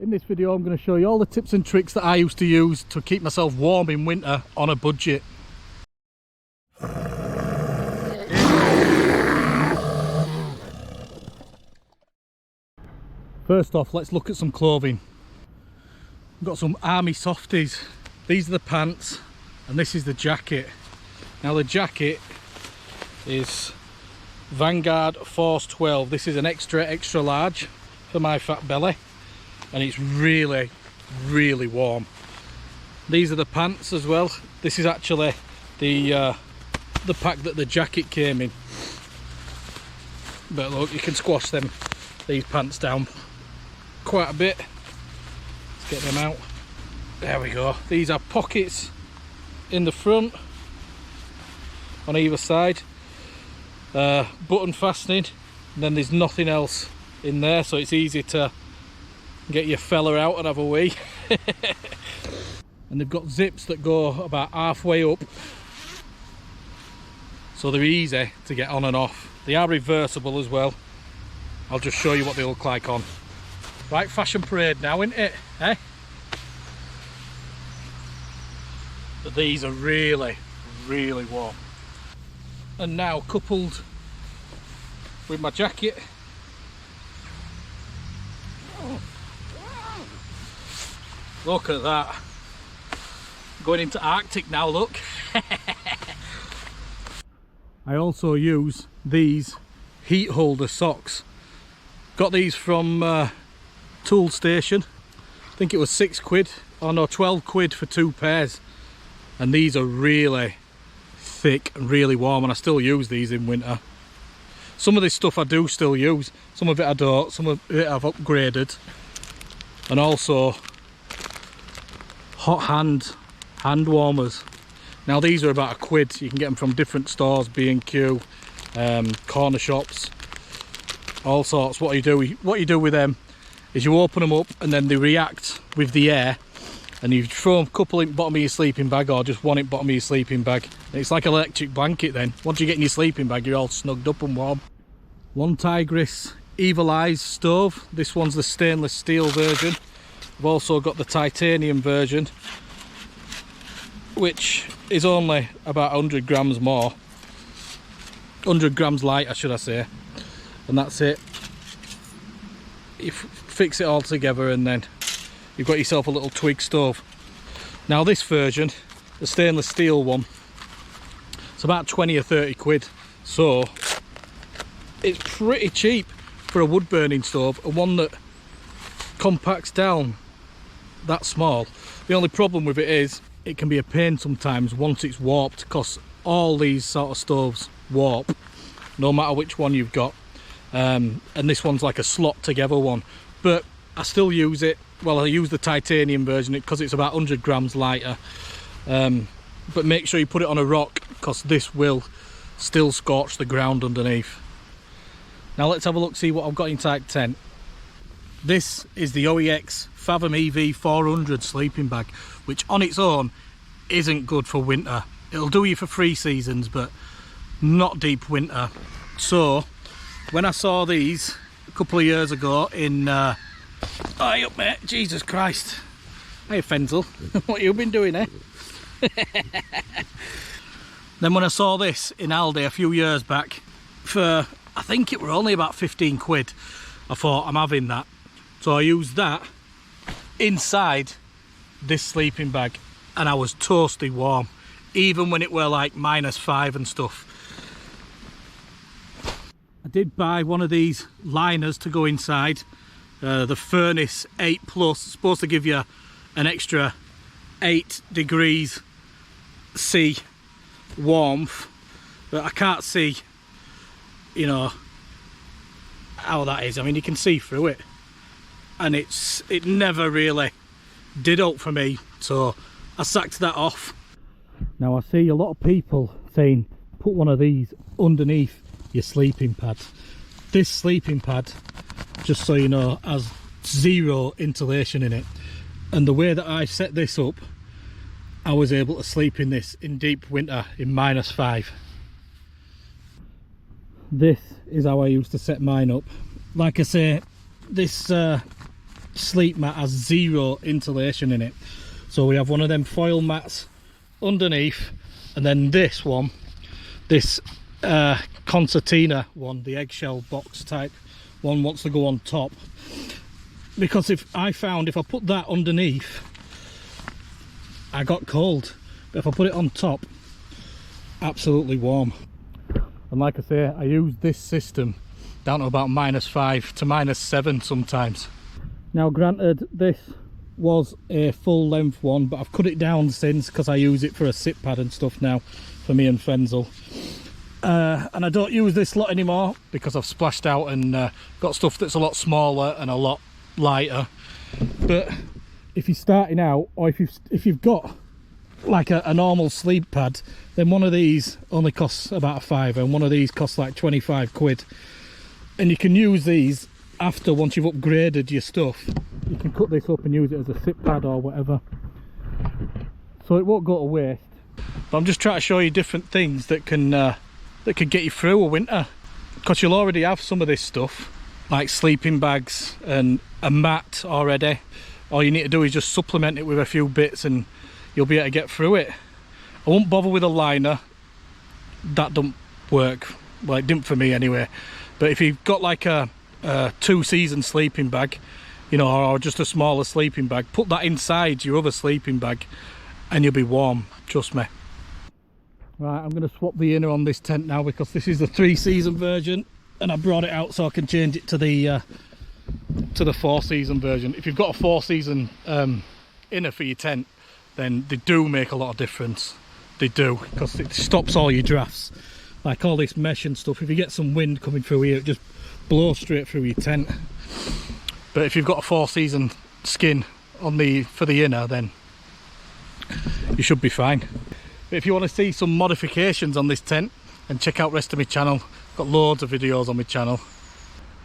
In this video I'm going to show you all the tips and tricks that I used to use to keep myself warm in winter on a budget. First off, let's look at some clothing. I've got some army softies. These are the pants and this is the jacket. Now the jacket is Vanguard Force 12. This is an extra large for my fat belly and it's really warm. These are the pants as well. This is actually the pack that the jacket came in, but look, you can squash these pants down quite a bit. Let's get them out. There we go. These are pockets in the front on either side, button fastening, and then there's nothing else in there, so it's easy to get your fella out and have a wee. And they've got zips that go about halfway up, so they're easy to get on and off. They are reversible as well. I'll just show you what they look like on. Right, fashion parade now, isn't it? Eh? But these are really warm. And now, coupled with my jacket, look at that. Going into Arctic now, look. I also use these heat holder socks. Got these from Tool Station. I think it was £6, or no, 12 quid for 2 pairs. And these are really thick and really warm, and I still use these in winter. Some of this stuff I do still use, some of it I don't, some of it I've upgraded. And also hot hand warmers. Now these are about £1. You can get them from different stores, B&Q, corner shops, all sorts. What you do with them is you open them up and then they react with the air, and you throw a couple in the bottom of your sleeping bag, or just one in the bottom of your sleeping bag. It's like an electric blanket then. Once you get in your sleeping bag, you're all snugged up and warm. One Tigris Evil Eyes stove. This one's the stainless steel version. I've also got the titanium version, which is only about 100 grams more. 100 grams lighter, should I say. And that's it. You fix it all together and then you've got yourself a little twig stove. Now this version, the stainless steel one, it's about 20 or 30 quid. So it's pretty cheap for a wood burning stove, and one that compacts down that small. The only problem with it is it can be a pain sometimes once it's warped, because all these sort of stoves warp no matter which one you've got. And this one's like a slot together one, but I still use it. Well, I use the titanium version because it's about 100 grams lighter, but make sure you put it on a rock, because this will still scorch the ground underneath. Now let's have a look, see what I've got inside the tent. This is the OEX Fathom EV 400 sleeping bag, which on its own isn't good for winter. It'll do you for 3 seasons, but not deep winter. So when I saw these a couple of years ago in hey up mate, Jesus Christ. Hey Fenzel, what you been doing, eh? Then when I saw this in Aldi a few years back for, I think it were only about 15 quid, I thought, I'm having that. So I used that inside this sleeping bag and I was toasty warm, even when it were like -5 and stuff. I did buy one of these liners to go inside, the Furnace 8 Plus, supposed to give you an extra 8 degrees C warmth, but I can't see, you know, how that is. I mean, you can see through it, and it never really did up for me, so I sacked that off. Now I see a lot of people saying put one of these underneath your sleeping pad. This sleeping pad, just so you know, has 0 insulation in it, and the way that I set this up, I was able to sleep in this in deep winter in -5. This is how I used to set mine up. Like I say, this sleep mat has zero insulation in it. So we have one of them foil mats underneath, and then this one, this concertina one, the eggshell box type one, wants to go on top. Because if I put that underneath, I got cold. But if I put it on top, absolutely warm. And like I say, I use this system down to about -5 to -7 sometimes. Now granted, this was a full length one, but I've cut it down since because I use it for a sit pad and stuff now for me and Fenzel. And I don't use this lot anymore because I've splashed out and got stuff that's a lot smaller and a lot lighter. But if you're starting out, or if you've got like a normal sleep pad, then one of these only costs about a £5, and one of these costs like 25 quid. And you can use these after, once you've upgraded your stuff, you can cut this up and use it as a sit pad or whatever, so it won't go to waste. But I'm just trying to show you different things that can get you through a winter, because you'll already have some of this stuff like sleeping bags and a mat already. All you need to do is just supplement it with a few bits and you'll be able to get through it. I won't bother with a liner, that don't work. Well, it didn't for me anyway. But if you've got like a 2-season sleeping bag, you know, or just a smaller sleeping bag, put that inside your other sleeping bag and you'll be warm, trust me. Right, I'm going to swap the inner on this tent now because this is the 3-season version, and I brought it out so I can change it to the 4-season version. If you've got a 4-season inner for your tent, then they do make a lot of difference. They do, because it stops all your drafts. Like all this mesh and stuff, if you get some wind coming through here, it just blows straight through your tent. But if you've got a 4-season skin on for the inner, then you should be fine. But if you want to see some modifications on this tent, then check out the rest of my channel. I've got loads of videos on my channel.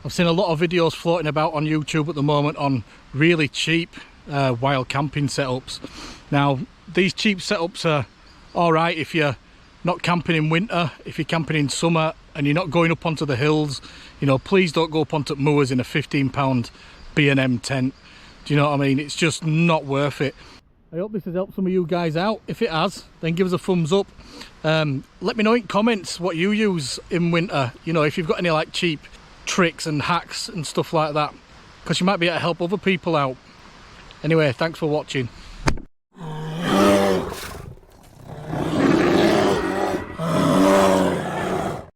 I've seen a lot of videos floating about on YouTube at the moment on really cheap wild camping setups. Now, these cheap setups are alright if you're not camping in winter. If you're camping in summer and you're not going up onto the hills, you know, please don't go up onto moors in a £15 B&M tent. Do you know what I mean? It's just not worth it. I hope this has helped some of you guys out. If it has, then give us a thumbs up. Let me know in comments what you use in winter. You know, if you've got any like cheap tricks and hacks and stuff like that, because you might be able to help other people out. Anyway, thanks for watching.